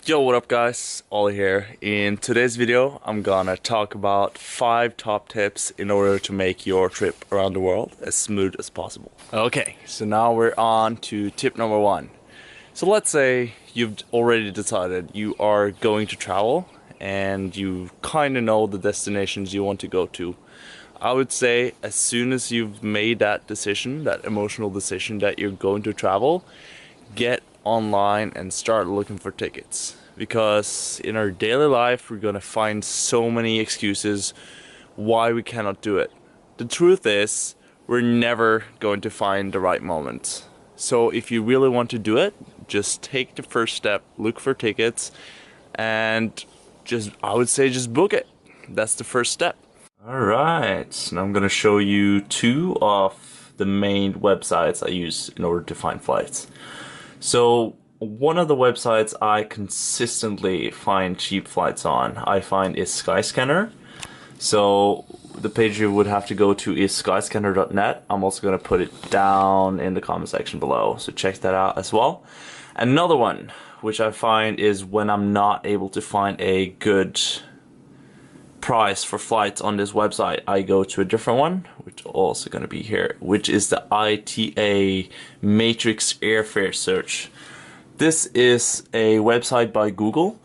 Yo, what up guys? Ollie here. In today's video, I'm gonna talk about 5 top tips in order to make your trip around the world as smooth as possible. Okay, so now we're on to tip number 1. So let's say you've already decided you are going to travel and you kind of know the destinations you want to go to. I would say as soon as you've made that decision, that emotional decision that you're going to travel, get online and start looking for tickets, because in our daily life we're gonna find so many excuses why we cannot do it. The truth is we're never going to find the right moment. So if you really want to do it, just take the first step, look for tickets, and I would say just book it. That's the first step. Alright, now I'm gonna show you 2 of the main websites I use in order to find flights. So one of the websites I consistently find cheap flights on, I find, is Skyscanner. So the page you would have to go to is skyscanner.net. I'm also going to put it down in the comment section below, so check that out as well. Another one which I find is when I'm not able to find a good price for flights on this website, I go to a different one, which is also going to be here, which is the ITA Matrix Airfare Search. This is a website by Google,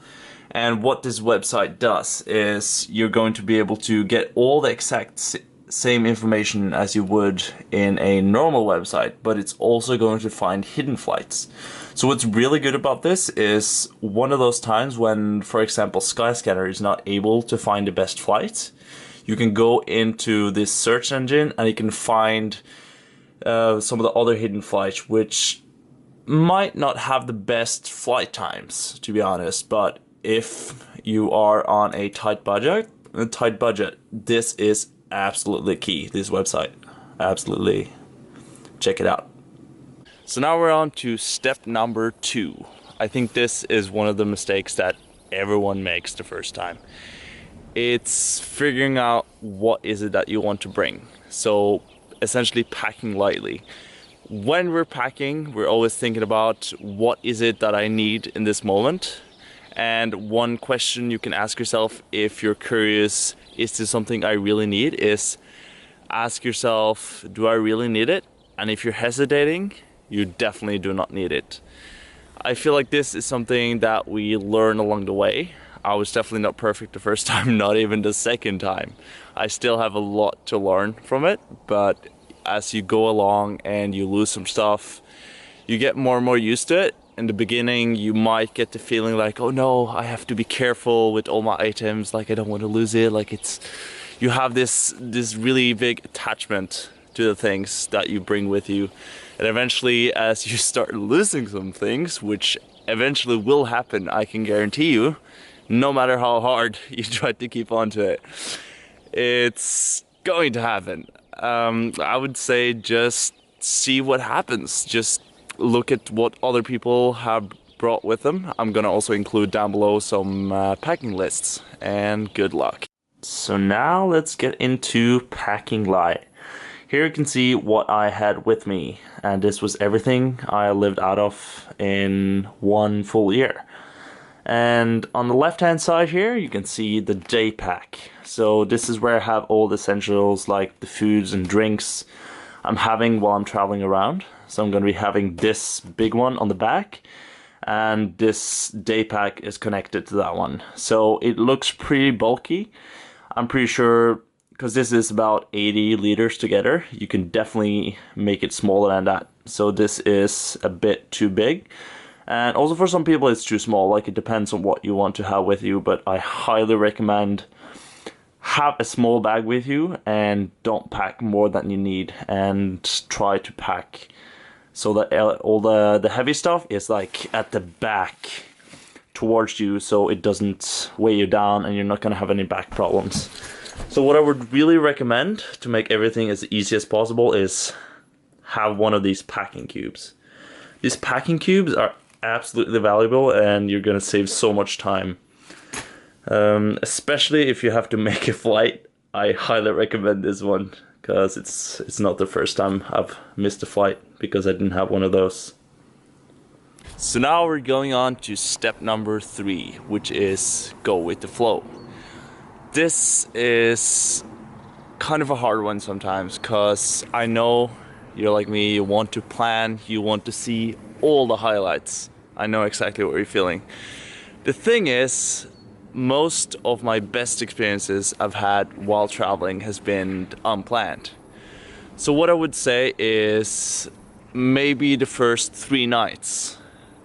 and what this website does is you're going to be able to get all the exact same information as you would in a normal website, but it's also going to find hidden flights. So what's really good about this is one of those times when, for example, Skyscanner is not able to find the best flights, you can go into this search engine and you can find some of the other hidden flights which might not have the best flight times, to be honest, but if you are on a tight budget, this is absolutely key. This website, absolutely check it out. So now we're on to step number 2. I think this is one of the mistakes that everyone makes the first time. It's figuring out what is it that you want to bring. So essentially packing lightly. When we're packing, we're always thinking about what is it that I need in this moment. And one question you can ask yourself if you're curious, is this something I really need, is ask yourself, do I really need it? And if you're hesitating, you definitely do not need it. I feel like this is something that we learn along the way. I was definitely not perfect the first time, not even the second time. I still have a lot to learn from it, but as you go along and you lose some stuff, you get more and more used to it. In the beginning, you might get the feeling like, oh no, I have to be careful with all my items, like I don't want to lose it, like you have this really big attachment to the things that you bring with you. And eventually, as you start losing some things, which eventually will happen, I can guarantee you, no matter how hard you try to keep on to it, it's going to happen. I would say just see what happens. Just look at what other people have brought with them. I'm gonna also include down below some packing lists, and good luck. So now let's get into packing light. Here you can see what I had with me, and this was everything I lived out of in 1 full year. And on the left hand side here you can see the day pack. So this is where I have all the essentials like the foods and drinks I'm having while I'm traveling around. So I'm going to be having this big one on the back, and this day pack is connected to that one. So it looks pretty bulky. I'm pretty sure, because this is about 80 liters together, you can definitely make it smaller than that. So this is a bit too big. And also for some people it's too small, like it depends on what you want to have with you, but I highly recommend have a small bag with you and don't pack more than you need, and try to pack so that all the heavy stuff is like at the back towards you, so it doesn't weigh you down and you're not gonna have any back problems. So what I would really recommend to make everything as easy as possible is have one of these packing cubes. These packing cubes are absolutely valuable and you're gonna save so much time. Especially if you have to make a flight, I highly recommend this one, because it's not the first time I've missed a flight because I didn't have one of those. So now we're going on to step number 3, which is go with the flow. This is kind of a hard one sometimes, because I know you're like me, you want to plan, you want to see all the highlights. I know exactly what you're feeling. The thing is, most of my best experiences I've had while traveling has been unplanned. So what I would say is maybe the first 3 nights,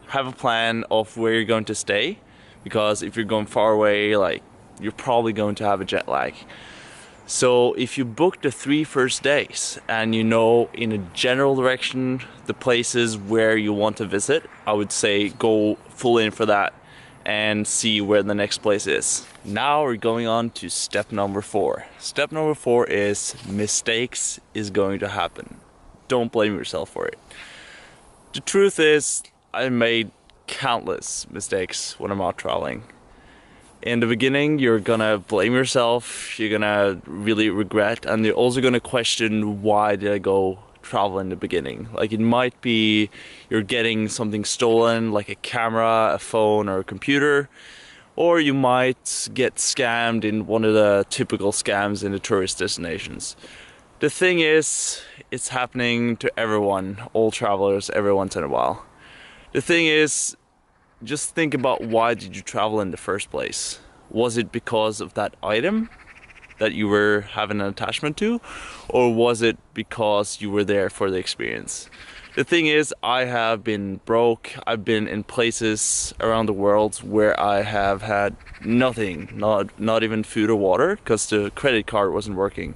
have a plan of where you're going to stay, because if you're going far away, like, you're probably going to have a jet lag. So if you book the 3 first days and you know in a general direction the places where you want to visit, I would say go full in for that and see where the next place is. Now we're going on to step number 4. Step number 4 is mistakes is going to happen. Don't blame yourself for it. The truth is, I made countless mistakes when I'm out traveling. In the beginning, you're gonna blame yourself, you're gonna really regret, and you're also gonna question, why did I go travel in the beginning? Like, it might be you're getting something stolen, like a camera, a phone, or a computer, or you might get scammed in one of the typical scams in the tourist destinations. The thing is, it's happening to everyone, all travelers, every once in a while. The thing is, just think about, why did you travel in the first place? Was it because of that item that you were having an attachment to? Or was it because you were there for the experience? The thing is, I have been broke. I've been in places around the world where I have had nothing, not even food or water, because the credit card wasn't working.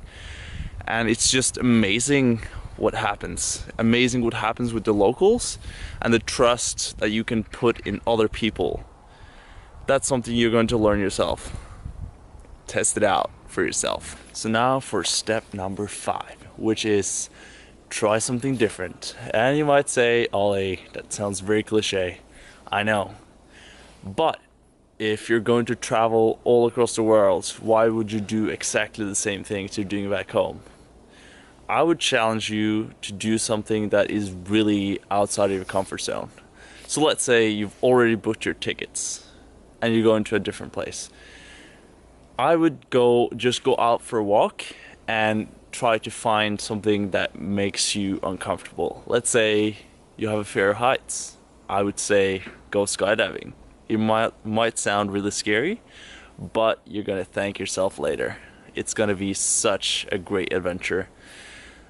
And it's just amazing what happens. Amazing what happens with the locals and the trust that you can put in other people. That's something you're going to learn yourself. Test it out for yourself. So now for step number 5, which is try something different. And you might say, Ollie, that sounds very cliche. I know. But if you're going to travel all across the world, why would you do exactly the same things you're doing back home? I would challenge you to do something that is really outside of your comfort zone. So let's say you've already booked your tickets and you're going to a different place. I would just go out for a walk and try to find something that makes you uncomfortable. Let's say you have a fear of heights. I would say go skydiving. It might sound really scary, but you're gonna thank yourself later. It's gonna be such a great adventure.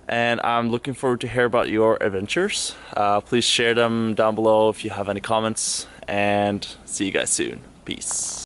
And I'm looking forward to hear about your adventures. Please share them down below if you have any comments, and see you guys soon. Peace.